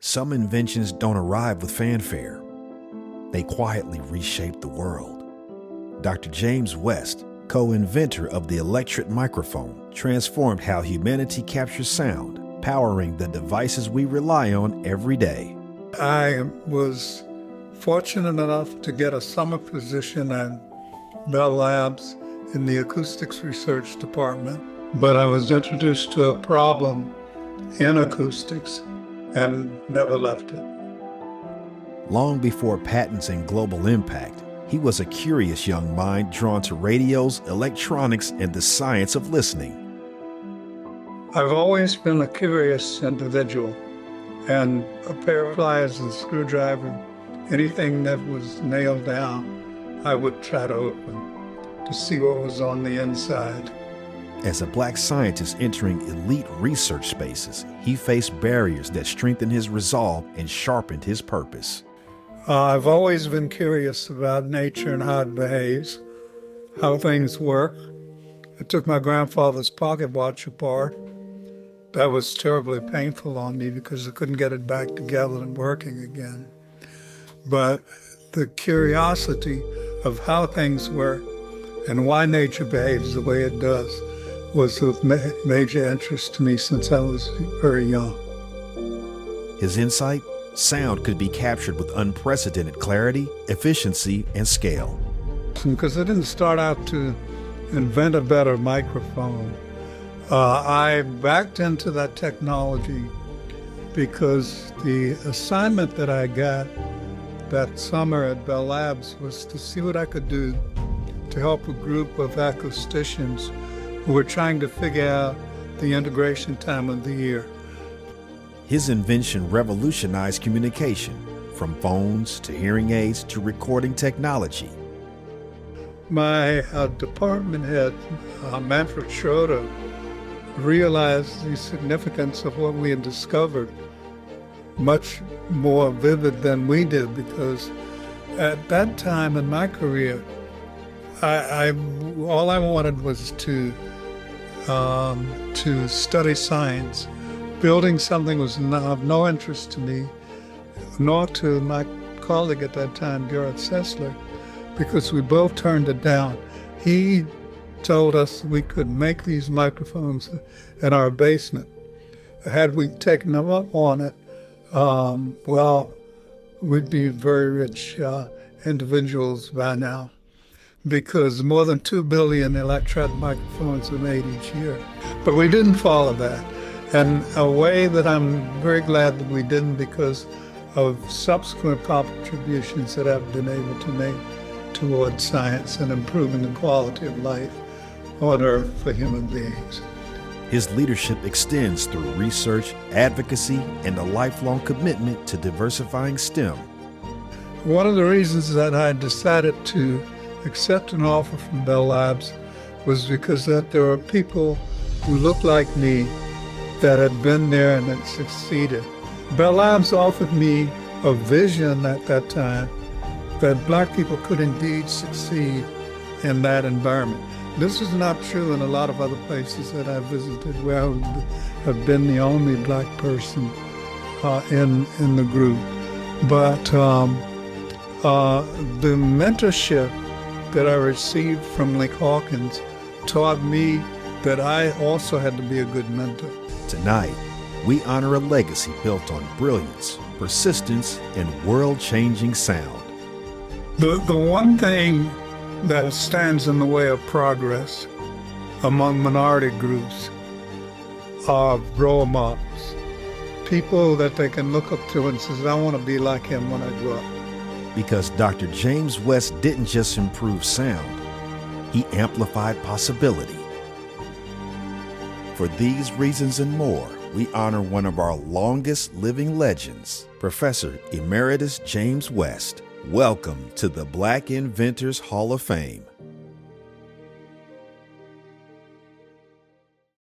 Some inventions don't arrive with fanfare. They quietly reshape the world. Dr. James West, co-inventor of the electret microphone, transformed how humanity captures sound, powering the devices we rely on every day. I was fortunate enough to get a summer position at Bell Labs in the acoustics research department, but I was introduced to a problem in acoustics and never left it. Long before patents and global impact, he was a curious young mind drawn to radios, electronics, and the science of listening. I've always been a curious individual, and a pair of pliers and a screwdriver, anything that was nailed down, I would try to open to see what was on the inside. As a Black scientist entering elite research spaces, he faced barriers that strengthened his resolve and sharpened his purpose. I've always been curious about nature and how it behaves, how things work. I took my grandfather's pocket watch apart. That was terribly painful on me because I couldn't get it back together and working again. But the curiosity of how things work and why nature behaves the way it does was of major interest to me since I was very young. His insight? Sound could be captured with unprecedented clarity, efficiency, and scale. Because I didn't start out to invent a better microphone. I backed into that technology because the assignment that I got that summer at Bell Labs was to see what I could do to help a group of acousticians who were trying to figure out the integration time of the year. His invention revolutionized communication, from phones to hearing aids to recording technology. My department head, Manfred Schroeder, realized the significance of what we had discovered much more vivid than we did, because at that time in my career, all I wanted was to study science. Building something was of no interest to me, nor to my colleague at that time, Garrett Sessler, because we both turned it down. He told us we could make these microphones in our basement. Had we taken them up on it, we'd be very rich individuals by now, because more than 2 billion electret microphones are made each year. But we didn't follow that. And a way that I'm very glad that we didn't, because of subsequent contributions that I've been able to make towards science and improving the quality of life on Earth for human beings. His leadership extends through research, advocacy, and a lifelong commitment to diversifying STEM. One of the reasons that I decided to accept an offer from Bell Labs was because that there were people who looked like me that had been there and had succeeded. Bell Labs offered me a vision at that time that Black people could indeed succeed in that environment. This is not true in a lot of other places that I've visited, where I have been the only Black person in the group. But the mentorship that I received from Hopkins taught me that I also had to be a good mentor. Tonight, we honor a legacy built on brilliance, persistence, and world-changing sound. The one thing that stands in the way of progress among minority groups are role models. People that they can look up to and says, I want to be like him when I grow up. Because Dr. James West didn't just improve sound, he amplified possibility. For these reasons and more, we honor one of our longest living legends, Professor Emeritus James West. Welcome to the Black Inventors Hall of Fame.